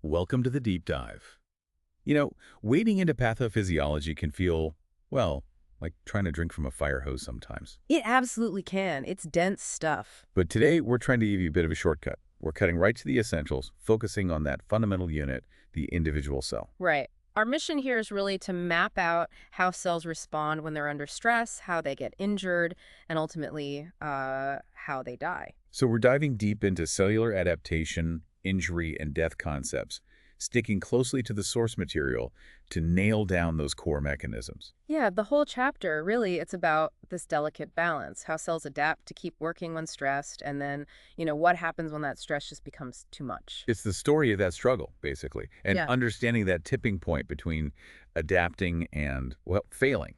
Welcome to the deep dive. Wading into pathophysiology can feel, well, like trying to drink from a fire hose sometimes. It absolutely can. It's dense stuff. But today, we're trying to give you a bit of a shortcut. We're cutting right to the essentials, focusing on that fundamental unit, the individual cell. Right. Our mission here is really to map out how cells respond when they're under stress, how they get injured, and ultimately how they die. So we're diving deep into cellular adaptation, injury, and death concepts, sticking closely to the source material to nail down those core mechanisms. Yeah, the whole chapter, really, it's about this delicate balance, how cells adapt to keep working when stressed, and then, what happens when that stress just becomes too much. It's the story of that struggle, basically, and Yeah. understanding that tipping point between adapting and, well, failing.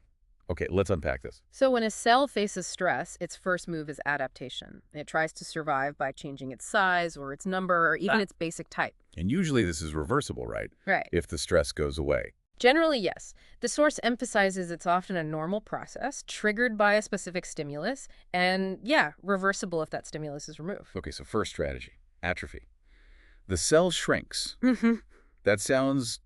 Okay, let's unpack this. So when a cell faces stress, its first move is adaptation. It tries to survive by changing its size or its number or even its basic type. And usually this is reversible, right? Right. If the stress goes away. Generally, yes. The source emphasizes it's often a normal process, triggered by a specific stimulus, and yeah, reversible if that stimulus is removed. Okay, so first strategy, atrophy. The cell shrinks. Mm-hmm. That sounds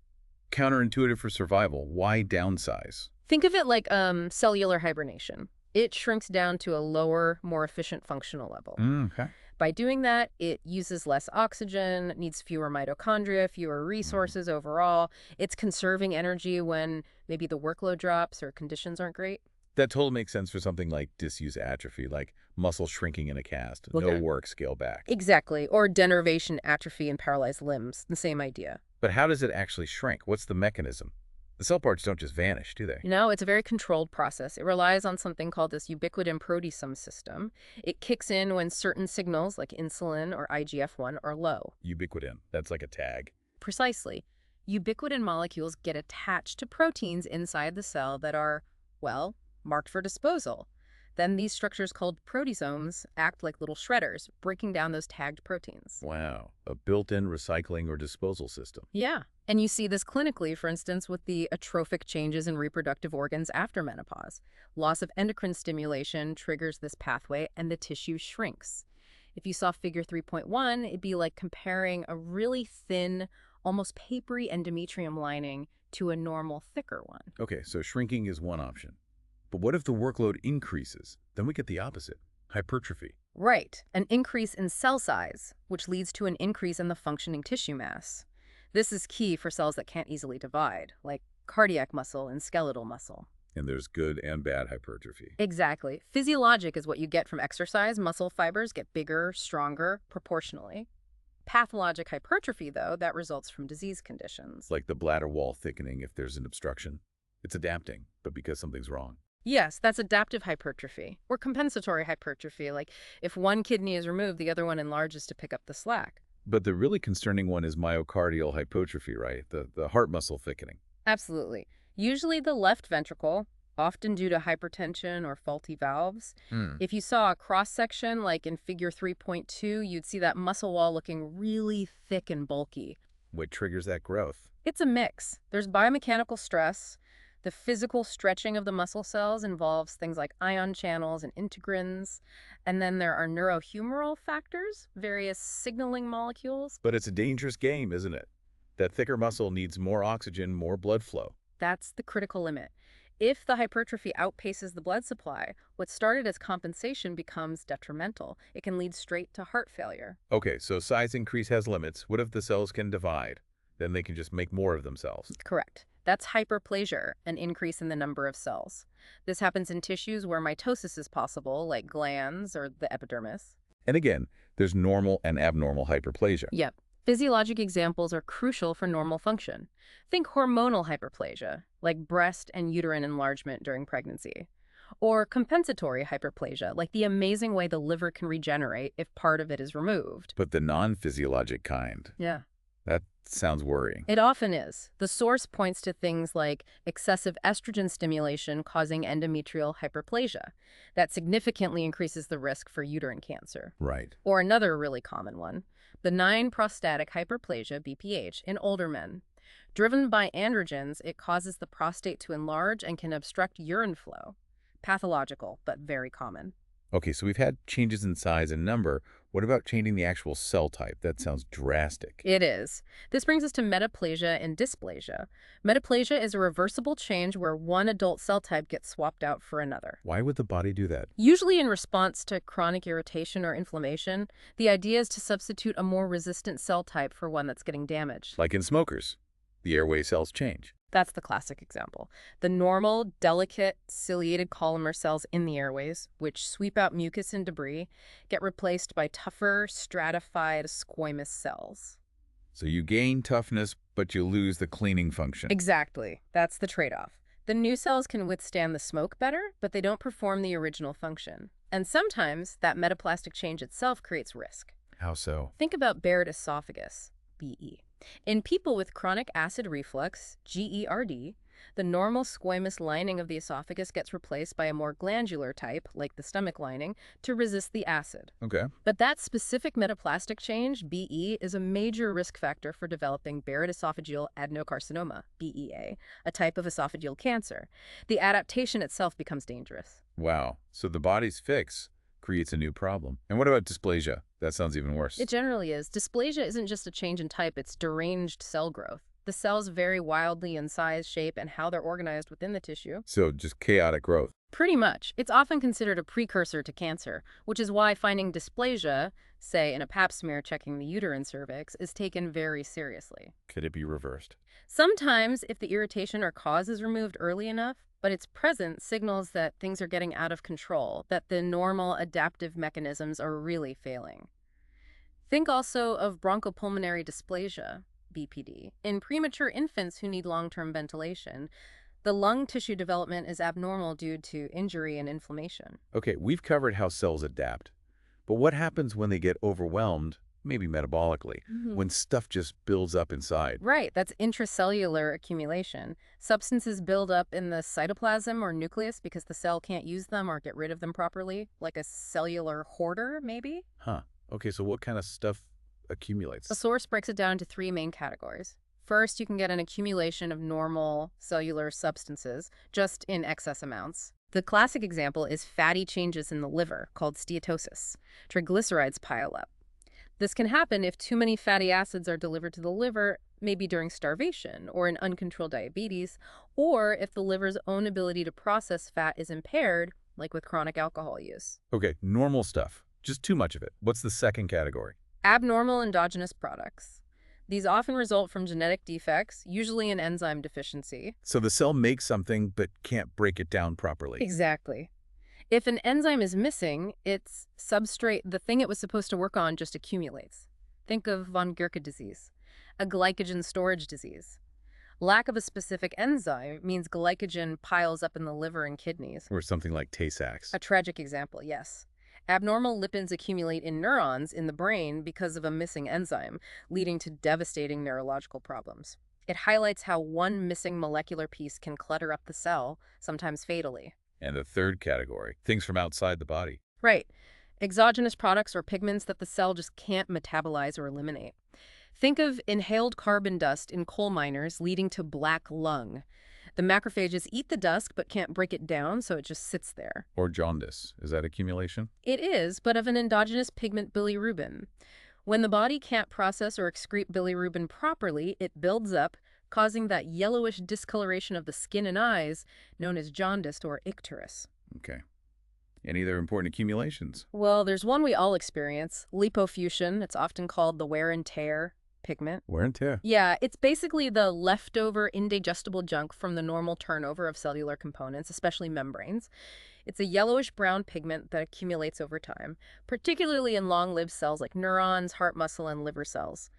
counterintuitive for survival. Why downsize? Think of it like cellular hibernation. It shrinks down to a lower, more efficient functional level. Okay. By doing that, it uses less oxygen, needs fewer mitochondria, fewer resources overall. It's conserving energy when maybe the workload drops or conditions aren't great. That totally makes sense for something like disuse atrophy, like muscle shrinking in a cast, no Okay. work, scale back. Exactly. Or denervation, atrophy, and paralyzed limbs. The same idea. But how does it actually shrink? What's the mechanism? The cell parts don't just vanish, do they? It's a very controlled process. It relies on something called this ubiquitin proteasome system. It kicks in when certain signals like insulin or IGF-1 are low. Ubiquitin, that's like a tag. Precisely. Ubiquitin molecules get attached to proteins inside the cell that are, well, marked for disposal. Then these structures called proteasomes act like little shredders, breaking down those tagged proteins. Wow, a built-in recycling or disposal system. Yeah. And you see this clinically, for instance, with the atrophic changes in reproductive organs after menopause. Loss of endocrine stimulation triggers this pathway and the tissue shrinks. If you saw figure 3.1, it'd be like comparing a really thin, almost papery endometrium lining to a normal, thicker one. Okay, so shrinking is one option. But what if the workload increases? Then we get the opposite, hypertrophy. Right, an increase in cell size, which leads to an increase in the functioning tissue mass. This is key for cells that can't easily divide, like cardiac muscle and skeletal muscle. And there's good and bad hypertrophy. Exactly. Physiologic is what you get from exercise. Muscle fibers get bigger, stronger, proportionally. Pathologic hypertrophy, though, that results from disease conditions. Like the bladder wall thickening if there's an obstruction. It's adapting, but because something's wrong. Yes, that's adaptive hypertrophy, or compensatory hypertrophy, like if one kidney is removed, the other one enlarges to pick up the slack. But the really concerning one is myocardial hypertrophy, right? The heart muscle thickening. Absolutely. Usually the left ventricle, often due to hypertension or faulty valves. If you saw a cross-section, like in figure 3.2, you'd see that muscle wall looking really thick and bulky. What triggers that growth? It's a mix. There's biomechanical stress. The physical stretching of the muscle cells involves things like ion channels and integrins. And then there are neurohumoral factors, various signaling molecules. But it's a dangerous game, isn't it? That thicker muscle needs more oxygen, more blood flow. That's the critical limit. If the hypertrophy outpaces the blood supply, what started as compensation becomes detrimental. It can lead straight to heart failure. Okay, so size increase has limits. What if the cells can divide? Then they can just make more of themselves. Correct. That's hyperplasia, an increase in the number of cells. This happens in tissues where mitosis is possible, like glands or the epidermis. And again, there's normal and abnormal hyperplasia. Yep. Physiologic examples are crucial for normal function. Think hormonal hyperplasia, like breast and uterine enlargement during pregnancy. Or compensatory hyperplasia, like the amazing way the liver can regenerate if part of it is removed. But the non-physiologic kind, Yeah. that sounds worrying. It often is. The source points to things like excessive estrogen stimulation causing endometrial hyperplasia. That significantly increases the risk for uterine cancer. Right. Or another really common one, benign prostatic hyperplasia, BPH, in older men. Driven by androgens, it causes the prostate to enlarge and can obstruct urine flow. Pathological, but very common. Okay, so we've had changes in size and number. What about changing the actual cell type? That sounds drastic. It is. This brings us to metaplasia and dysplasia. Metaplasia is a reversible change where one adult cell type gets swapped out for another. Why would the body do that? Usually in response to chronic irritation or inflammation, the idea is to substitute a more resistant cell type for one that's getting damaged. Like in smokers, the airway cells change. That's the classic example. The normal, delicate, ciliated columnar cells in the airways, which sweep out mucus and debris, get replaced by tougher, stratified squamous cells. So you gain toughness, but you lose the cleaning function. Exactly. That's the trade-off. The new cells can withstand the smoke better, but they don't perform the original function. And sometimes that metaplastic change itself creates risk. How so? Think about Barrett esophagus, BE. In people with chronic acid reflux, GERD, the normal squamous lining of the esophagus gets replaced by a more glandular type, like the stomach lining, to resist the acid. Okay. But that specific metaplastic change, BE, is a major risk factor for developing Barrett esophageal adenocarcinoma, BEA, a type of esophageal cancer. The adaptation itself becomes dangerous. Wow. So the body's fix creates a new problem. And what about dysplasia? That sounds even worse. It generally is. Dysplasia isn't just a change in type, it's deranged cell growth. The cells vary wildly in size, shape, and how they're organized within the tissue. So just chaotic growth. Pretty much. It's often considered a precursor to cancer, which is why finding dysplasia, say in a pap smear checking the uterine cervix, is taken very seriously. Could it be reversed? Sometimes, if the irritation or cause is removed early enough, but its presence signals that things are getting out of control, that the normal adaptive mechanisms are really failing. Think also of bronchopulmonary dysplasia, BPD. In premature infants who need long-term ventilation, the lung tissue development is abnormal due to injury and inflammation. Okay, we've covered how cells adapt. But what happens when they get overwhelmed, maybe metabolically, when stuff just builds up inside? Right, that's intracellular accumulation. Substances build up in the cytoplasm or nucleus because the cell can't use them or get rid of them properly, like a cellular hoarder, maybe? Huh. Okay, so what kind of stuff accumulates? The source breaks it down into three main categories. First, you can get an accumulation of normal cellular substances, just in excess amounts. The classic example is fatty changes in the liver, called steatosis. Triglycerides pile up. This can happen if too many fatty acids are delivered to the liver, maybe during starvation or in uncontrolled diabetes, or if the liver's own ability to process fat is impaired, like with chronic alcohol use. Okay, normal stuff. Just too much of it. What's the second category? Abnormal endogenous products. These often result from genetic defects, usually an enzyme deficiency. So the cell makes something but can't break it down properly. Exactly. If an enzyme is missing, its substrate, the thing it was supposed to work on, just accumulates. Think of von Gierke disease, a glycogen storage disease. Lack of a specific enzyme means glycogen piles up in the liver and kidneys. Or something like Tay-Sachs. A tragic example, yes. Abnormal lipids accumulate in neurons in the brain because of a missing enzyme, leading to devastating neurological problems. It highlights how one missing molecular piece can clutter up the cell, sometimes fatally. And the third category, things from outside the body. Right. Exogenous products or pigments that the cell just can't metabolize or eliminate. Think of inhaled carbon dust in coal miners leading to black lung. The macrophages eat the dust but can't break it down, so it just sits there. Or jaundice. Is that accumulation? It is, but of an endogenous pigment bilirubin. When the body can't process or excrete bilirubin properly, it builds up, causing that yellowish discoloration of the skin and eyes, known as jaundice or icterus. Okay. Any other important accumulations? Well, there's one we all experience, lipofuscin. It's often called the wear and tear pigment. Wear and tear. Yeah, it's basically the leftover indigestible junk from the normal turnover of cellular components, especially membranes. It's a yellowish-brown pigment that accumulates over time, particularly in long-lived cells like neurons, heart muscle, and liver cells.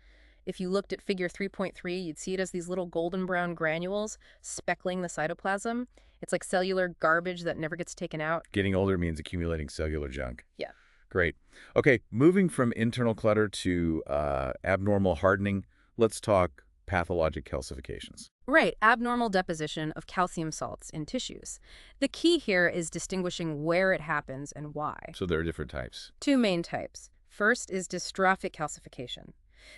If you looked at figure 3.3, you'd see it as these little golden-brown granules speckling the cytoplasm. It's like cellular garbage that never gets taken out. Getting older means accumulating cellular junk. Yeah. Great. Okay, moving from internal clutter to abnormal hardening, let's talk pathologic calcifications. Right, abnormal deposition of calcium salts in tissues. The key here is distinguishing where it happens and why. So there are different types. Two main types. First is dystrophic calcification.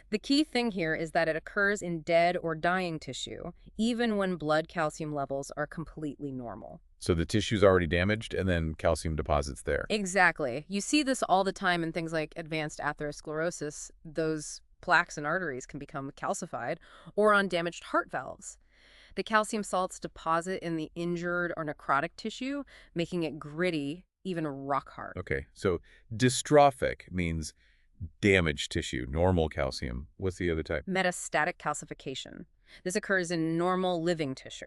The key thing here is that it occurs in dead or dying tissue, even when blood calcium levels are completely normal. So the tissue's already damaged, and then calcium deposits there. Exactly. You see this all the time in things like advanced atherosclerosis. Those plaques and arteries can become calcified, or on damaged heart valves. The calcium salts deposit in the injured or necrotic tissue, making it gritty, even rock hard. Okay, so dystrophic means damaged tissue, normal calcium. What's the other type? Metastatic calcification. This occurs in normal living tissue.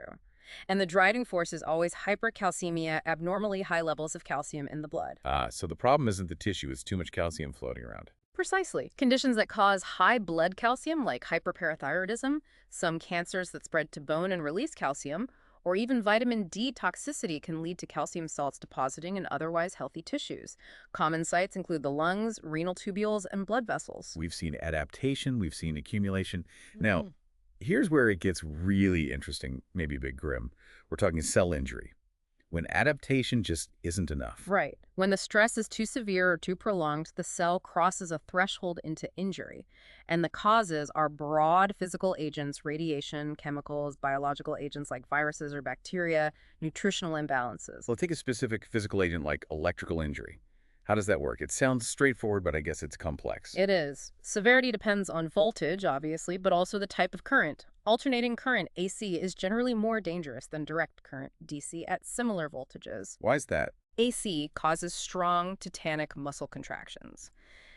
And the driving force is always hypercalcemia, abnormally high levels of calcium in the blood. So the problem isn't the tissue, it's too much calcium floating around. Precisely. Conditions that cause high blood calcium, like hyperparathyroidism, some cancers that spread to bone and release calcium, or even vitamin D toxicity can lead to calcium salts depositing in otherwise healthy tissues. Common sites include the lungs, renal tubules, and blood vessels. We've seen adaptation, we've seen accumulation. Now, here's where it gets really interesting, maybe a bit grim. We're talking cell injury, when adaptation just isn't enough. Right. When the stress is too severe or too prolonged, the cell crosses a threshold into injury. And the causes are broad physical agents, radiation, chemicals, biological agents like viruses or bacteria, nutritional imbalances. Well, take a specific physical agent like electrical injury. How does that work? It sounds straightforward, but I guess it's complex. It is. Severity depends on voltage, obviously, but also the type of current. Alternating current, AC, is generally more dangerous than direct current, DC, at similar voltages. Why is that? AC causes strong tetanic muscle contractions.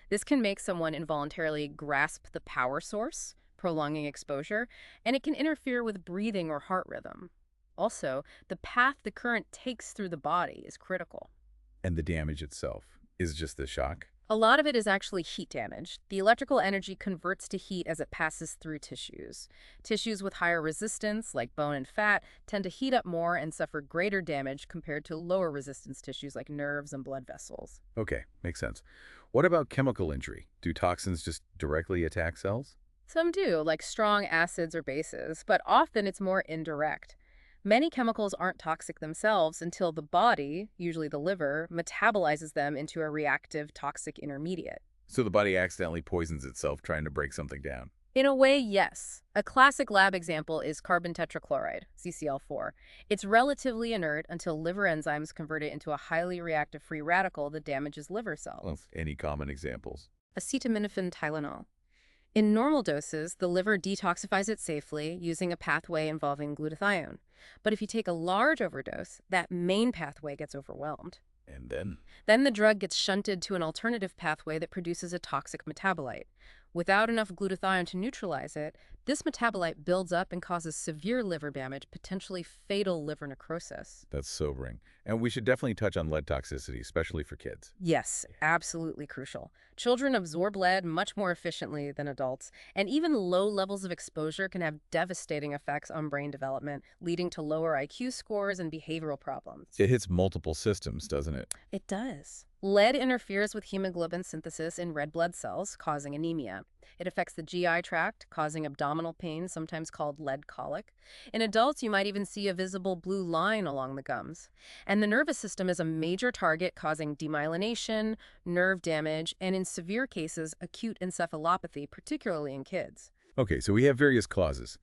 This can make someone involuntarily grasp the power source, prolonging exposure, and it can interfere with breathing or heart rhythm. Also, the path the current takes through the body is critical. And the damage itself is just the shock? A lot of it is actually heat damage. The electrical energy converts to heat as it passes through tissues. Tissues with higher resistance, like bone and fat, tend to heat up more and suffer greater damage compared to lower resistance tissues like nerves and blood vessels. Okay, makes sense. What about chemical injury? Do toxins just directly attack cells? Some do, like strong acids or bases, but often it's more indirect. Many chemicals aren't toxic themselves until the body, usually the liver, metabolizes them into a reactive toxic intermediate. So the body accidentally poisons itself trying to break something down. In a way, yes. A classic lab example is carbon tetrachloride, CCl4. It's relatively inert until liver enzymes convert it into a highly reactive free radical that damages liver cells. Well, any common examples? Acetaminophen Tylenol. In normal doses, the liver detoxifies it safely using a pathway involving glutathione. But if you take a large overdose, that main pathway gets overwhelmed. And then? Then the drug gets shunted to an alternative pathway that produces a toxic metabolite. Without enough glutathione to neutralize it, this metabolite builds up and causes severe liver damage, potentially fatal liver necrosis. That's sobering. And we should definitely touch on lead toxicity, especially for kids. Yes, absolutely crucial. Children absorb lead much more efficiently than adults, and even low levels of exposure can have devastating effects on brain development, leading to lower IQ scores and behavioral problems. It hits multiple systems, doesn't it? It does. Lead interferes with hemoglobin synthesis in red blood cells, causing anemia. It affects the GI tract, causing abdominal pain, sometimes called lead colic. In adults, you might even see a visible blue line along the gums. And the nervous system is a major target, causing demyelination, nerve damage, and in severe cases, acute encephalopathy, particularly in kids. Okay, so we have various causes.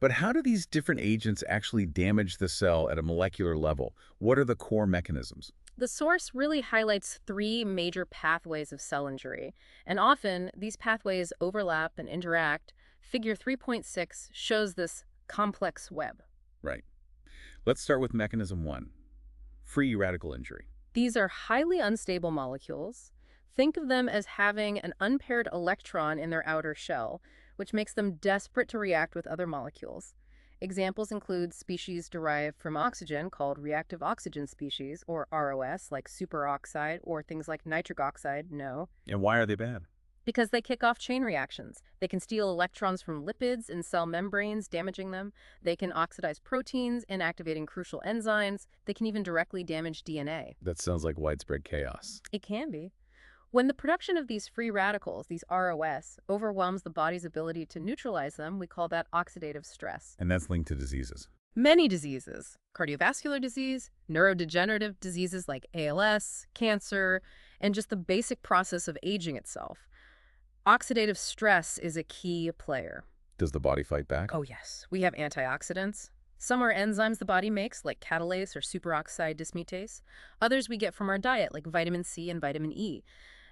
But how do these different agents actually damage the cell at a molecular level? What are the core mechanisms? The source really highlights three major pathways of cell injury, and often these pathways overlap and interact. Figure 3.6 shows this complex web. Right. Let's start with mechanism 1, free radical injury. These are highly unstable molecules. Think of them as having an unpaired electron in their outer shell, which makes them desperate to react with other molecules. Examples include species derived from oxygen called reactive oxygen species, or ROS, like superoxide, or things like nitric oxide, NO. And why are they bad? Because they kick off chain reactions. They can steal electrons from lipids in cell membranes, damaging them. They can oxidize proteins, inactivating crucial enzymes. They can even directly damage DNA. That sounds like widespread chaos. It can be. When the production of these free radicals, these ROS, overwhelms the body's ability to neutralize them, we call that oxidative stress. And that's linked to diseases. Many diseases: cardiovascular disease, neurodegenerative diseases like ALS, cancer, and just the basic process of aging itself. Oxidative stress is a key player. Does the body fight back? Oh, yes. We have antioxidants. Some are enzymes the body makes, like catalase or superoxide dismutase. Others we get from our diet, like vitamin C and vitamin E.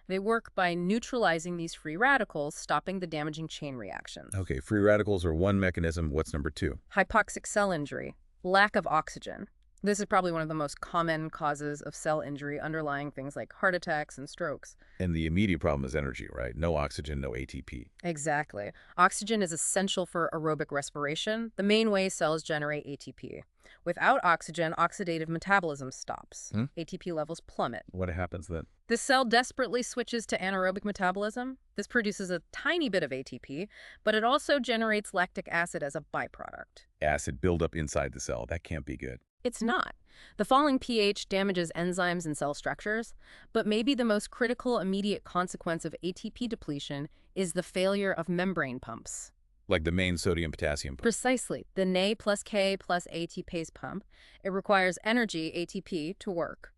They work by neutralizing these free radicals, stopping the damaging chain reactions. Okay, free radicals are one mechanism. What's number two? Hypoxic cell injury, lack of oxygen. This is probably one of the most common causes of cell injury, underlying things like heart attacks and strokes. And the immediate problem is energy, right? No oxygen, no ATP. Exactly. Oxygen is essential for aerobic respiration, the main way cells generate ATP. Without oxygen, oxidative metabolism stops. ATP levels plummet. What happens then? The cell desperately switches to anaerobic metabolism. This produces a tiny bit of ATP, but it also generates lactic acid as a byproduct. Acid buildup inside the cell. That can't be good. It's not. The falling pH damages enzymes and cell structures, but maybe the most critical immediate consequence of ATP depletion is the failure of membrane pumps. Like the main sodium-potassium pump. Precisely. The Na plus K plus ATPase pump. It requires energy, ATP, to work.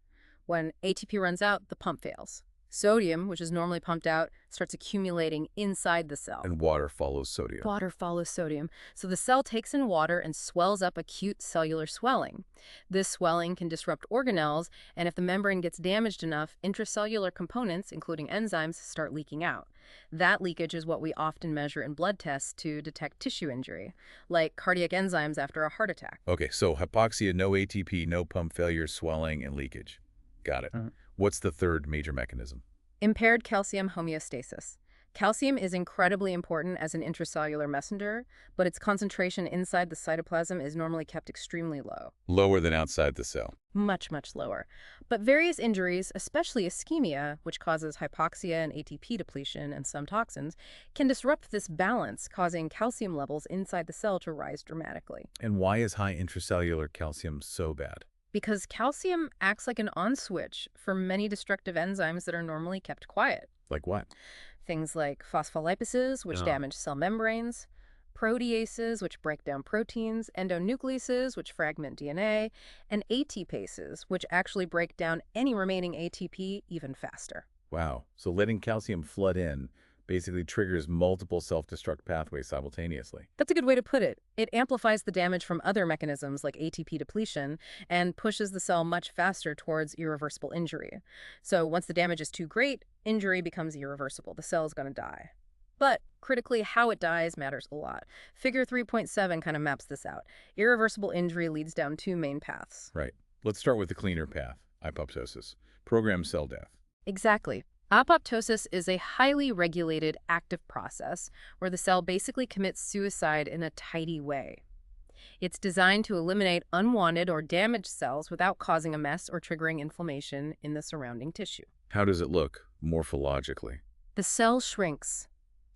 When ATP runs out, the pump fails. Sodium, which is normally pumped out, starts accumulating inside the cell. And water follows sodium. Water follows sodium. So the cell takes in water and swells up acute cellular swelling. This swelling can disrupt organelles, and if the membrane gets damaged enough, intracellular components, including enzymes, start leaking out. That leakage is what we often measure in blood tests to detect tissue injury, like cardiac enzymes after a heart attack. Okay, so hypoxia, no ATP, no pump failure, swelling, and leakage. Got it. What's the third major mechanism? Impaired calcium homeostasis. Calcium is incredibly important as an intracellular messenger, but its concentration inside the cytoplasm is normally kept extremely low. Lower than outside the cell. Much, much lower. But various injuries, especially ischemia, which causes hypoxia and ATP depletion and some toxins, can disrupt this balance, causing calcium levels inside the cell to rise dramatically. And why is high intracellular calcium so bad? Because calcium acts like an on switch for many destructive enzymes that are normally kept quiet. Like what? Things like phospholipases, which damage cell membranes, proteases, which break down proteins, endonucleases, which fragment DNA, and ATPases, which actually break down any remaining ATP even faster. Wow. So letting calcium flood in basically triggers multiple self-destruct pathways simultaneously. That's a good way to put it. It amplifies the damage from other mechanisms like ATP depletion and pushes the cell much faster towards irreversible injury. So once the damage is too great, injury becomes irreversible. The cell is going to die. But critically, how it dies matters a lot. Figure 3.7 kind of maps this out. Irreversible injury leads down two main paths. Right. Let's start with the cleaner path, apoptosis, programmed cell death. Exactly. Apoptosis is a highly regulated, active process where the cell basically commits suicide in a tidy way. It's designed to eliminate unwanted or damaged cells without causing a mess or triggering inflammation in the surrounding tissue. How does it look morphologically? The cell shrinks.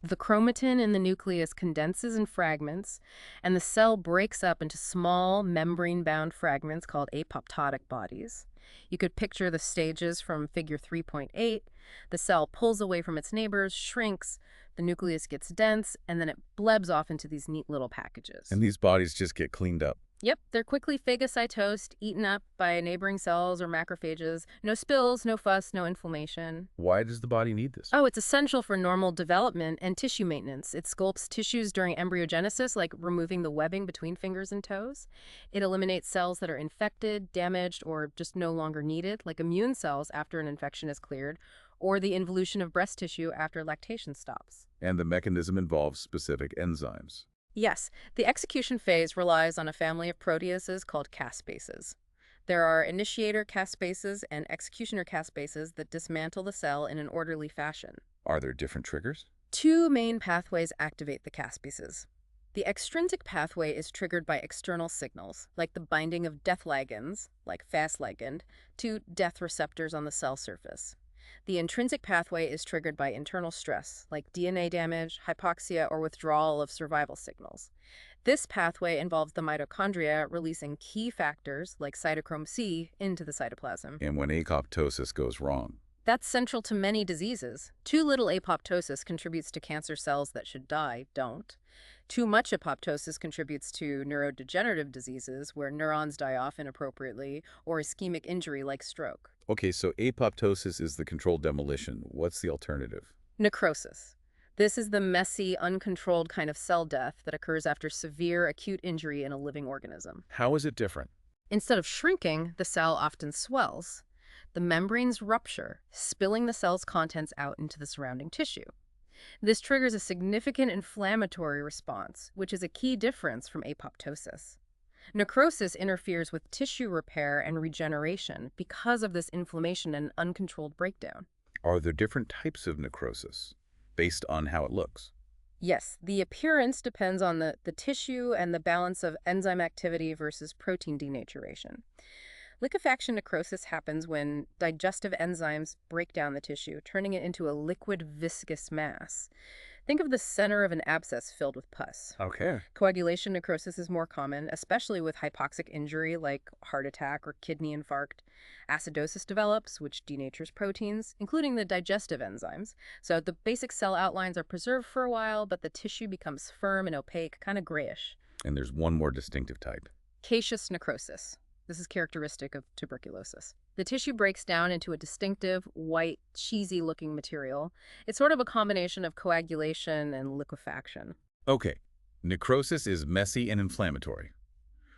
The chromatin in the nucleus condenses in fragments, and the cell breaks up into small membrane-bound fragments called apoptotic bodies. You could picture the stages from figure 3.8. The cell pulls away from its neighbors, shrinks, the nucleus gets dense, and then it blebs off into these neat little packages. And these bodies just get cleaned up. Yep, they're quickly phagocytosed, eaten up by neighboring cells or macrophages. No spills, no fuss, no inflammation. Why does the body need this? Oh, it's essential for normal development and tissue maintenance. It sculpts tissues during embryogenesis, like removing the webbing between fingers and toes. It eliminates cells that are infected, damaged, or just no longer needed, like immune cells after an infection is cleared, or the involution of breast tissue after lactation stops. And the mechanism involves specific enzymes. Yes, the execution phase relies on a family of proteases called caspases. There are initiator caspases and executioner caspases that dismantle the cell in an orderly fashion. Are there different triggers? Two main pathways activate the caspases. The extrinsic pathway is triggered by external signals, like the binding of death ligands, like Fas ligand, to death receptors on the cell surface. The intrinsic pathway is triggered by internal stress, like DNA damage, hypoxia, or withdrawal of survival signals. This pathway involves the mitochondria releasing key factors, like cytochrome C, into the cytoplasm. And when apoptosis goes wrong? That's central to many diseases. Too little apoptosis contributes to cancer cells that should die, don't. Too much apoptosis contributes to neurodegenerative diseases where neurons die off inappropriately, or ischemic injury like stroke. Okay, so apoptosis is the controlled demolition. What's the alternative? Necrosis. This is the messy, uncontrolled kind of cell death that occurs after severe acute injury in a living organism. How is it different? Instead of shrinking, the cell often swells. The membranes rupture, spilling the cell's contents out into the surrounding tissue. This triggers a significant inflammatory response, which is a key difference from apoptosis. Necrosis interferes with tissue repair and regeneration because of this inflammation and uncontrolled breakdown. Are there different types of necrosis based on how it looks? Yes, the appearance depends on the tissue and the balance of enzyme activity versus protein denaturation. Liquefaction necrosis happens when digestive enzymes break down the tissue, turning it into a liquid viscous mass. Think of the center of an abscess filled with pus. Okay. Coagulation necrosis is more common, especially with hypoxic injury like heart attack or kidney infarct. Acidosis develops, which denatures proteins, including the digestive enzymes. So the basic cell outlines are preserved for a while, but the tissue becomes firm and opaque, kind of grayish. And there's one more distinctive type. Caseous necrosis. This is characteristic of tuberculosis. The tissue breaks down into a distinctive, white, cheesy-looking material. It's sort of a combination of coagulation and liquefaction. Okay. Necrosis is messy and inflammatory.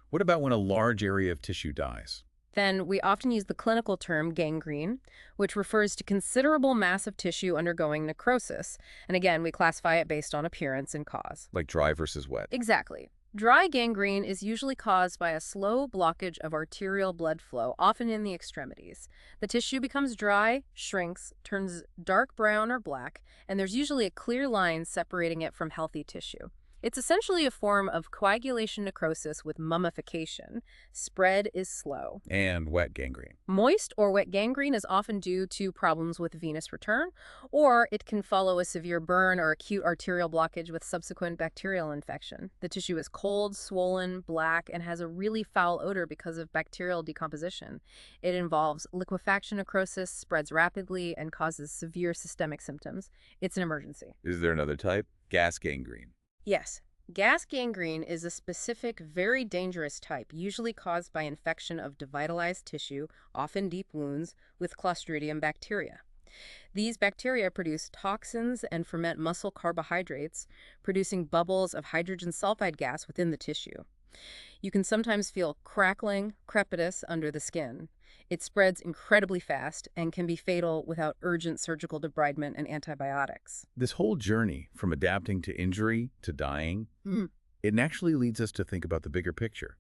What about when a large area of tissue dies? Then we often use the clinical term gangrene, which refers to considerable mass of tissue undergoing necrosis. And again, we classify it based on appearance and cause. Like dry versus wet? Exactly. Dry gangrene is usually caused by a slow blockage of arterial blood flow, often in the extremities. The tissue becomes dry, shrinks, turns dark brown or black, and there's usually a clear line separating it from healthy tissue. It's essentially a form of coagulation necrosis with mummification. Spread is slow. And wet gangrene. Moist or wet gangrene is often due to problems with venous return, or it can follow a severe burn or acute arterial blockage with subsequent bacterial infection. The tissue is cold, swollen, black, and has a really foul odor because of bacterial decomposition. It involves liquefaction necrosis, spreads rapidly, and causes severe systemic symptoms. It's an emergency. Is there another type? Gas gangrene. Yes. Gas gangrene is a specific, very dangerous type, usually caused by infection of devitalized tissue, often deep wounds, with Clostridium bacteria. These bacteria produce toxins and ferment muscle carbohydrates, producing bubbles of hydrogen sulfide gas within the tissue. You can sometimes feel crackling, crepitus under the skin. It spreads incredibly fast and can be fatal without urgent surgical debridement and antibiotics. This whole journey from adapting to injury to dying, it naturally leads us to think about the bigger picture.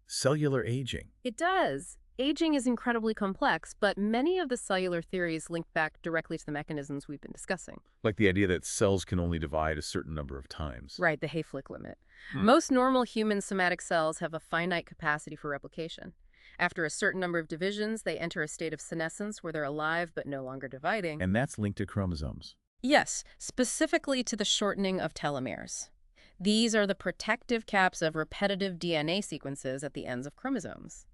Cellular aging. It does. Aging is incredibly complex, but many of the cellular theories link back directly to the mechanisms we've been discussing. Like the idea that cells can only divide a certain number of times. Right, the Hayflick limit. Most normal human somatic cells have a finite capacity for replication. After a certain number of divisions, they enter a state of senescence where they're alive but no longer dividing. And that's linked to chromosomes. Yes, specifically to the shortening of telomeres. These are the protective caps of repetitive DNA sequences at the ends of chromosomes.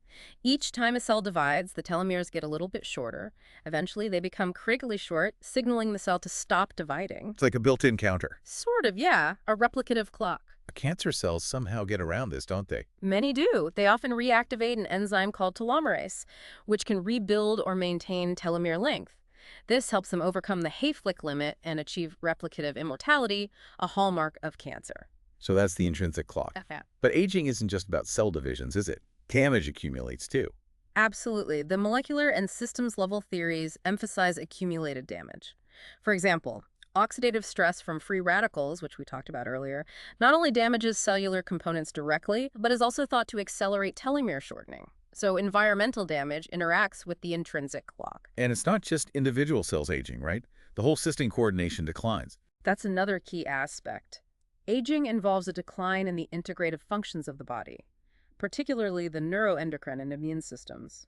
Each time a cell divides, the telomeres get a little bit shorter. Eventually, they become critically short, signaling the cell to stop dividing. It's like a built-in counter. Sort of, yeah, a replicative clock. Cancer cells somehow get around this, don't they? Many do. They often reactivate an enzyme called telomerase, which can rebuild or maintain telomere length. This helps them overcome the Hayflick limit and achieve replicative immortality, a hallmark of cancer. So that's the intrinsic clock. Okay. But aging isn't just about cell divisions, is it? Damage accumulates too. Absolutely. The molecular and systems level theories emphasize accumulated damage. For example, oxidative stress from free radicals, which we talked about earlier, not only damages cellular components directly, but is also thought to accelerate telomere shortening. So environmental damage interacts with the intrinsic clock. And it's not just individual cells aging, right? The whole system coordination declines. That's another key aspect. Aging involves a decline in the integrative functions of the body, particularly the neuroendocrine and immune systems.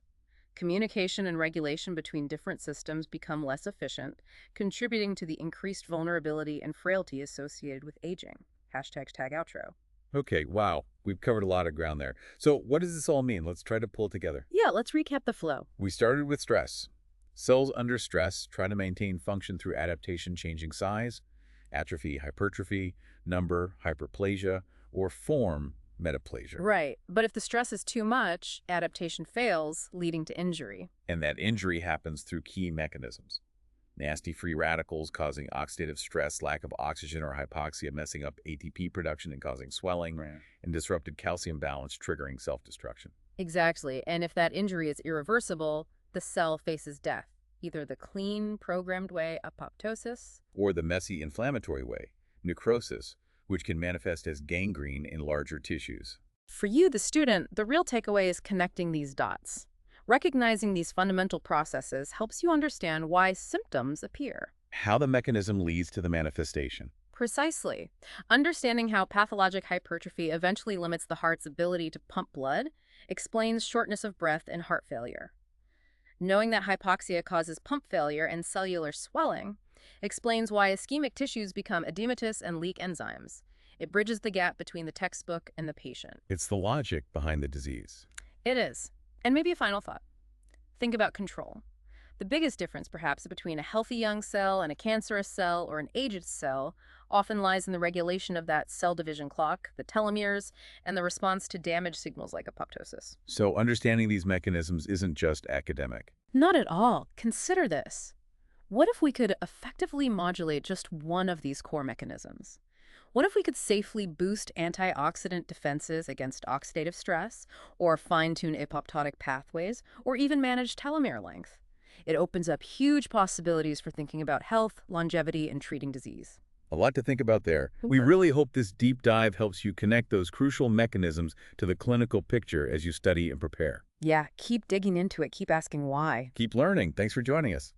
Communication and regulation between different systems become less efficient, contributing to the increased vulnerability and frailty associated with aging. #tagoutro. Okay, wow. We've covered a lot of ground there. So what does this all mean? Let's try to pull it together. Yeah, let's recap the flow. We started with stress. Cells under stress try to maintain function through adaptation, changing size, atrophy, hypertrophy, number, hyperplasia, or form, metaplasia. Right, but if the stress is too much, adaptation fails, leading to injury. And that injury happens through key mechanisms. Nasty free radicals causing oxidative stress, lack of oxygen or hypoxia messing up ATP production and causing swelling, Right. and disrupted calcium balance triggering self-destruction. Exactly. And if that injury is irreversible, the cell faces death, either the clean, programmed way, apoptosis. Or the messy inflammatory way, necrosis, which can manifest as gangrene in larger tissues. For you, the student, the real takeaway is connecting these dots. Recognizing these fundamental processes helps you understand why symptoms appear. How the mechanism leads to the manifestation. Precisely. Understanding how pathologic hypertrophy eventually limits the heart's ability to pump blood explains shortness of breath and heart failure. Knowing that hypoxia causes pump failure and cellular swelling explains why ischemic tissues become edematous and leak enzymes. It bridges the gap between the textbook and the patient. It's the logic behind the disease. It is. And maybe a final thought. Think about control. The biggest difference, perhaps, between a healthy young cell and a cancerous cell or an aged cell often lies in the regulation of that cell division clock, the telomeres, and the response to damage signals like apoptosis. So understanding these mechanisms isn't just academic. Not at all. Consider this. What if we could effectively modulate just one of these core mechanisms? What if we could safely boost antioxidant defenses against oxidative stress, or fine-tune apoptotic pathways, or even manage telomere length? It opens up huge possibilities for thinking about health, longevity, and treating disease. A lot to think about there. We really hope this deep dive helps you connect those crucial mechanisms to the clinical picture as you study and prepare. Yeah, keep digging into it. Keep asking why. Keep learning. Thanks for joining us.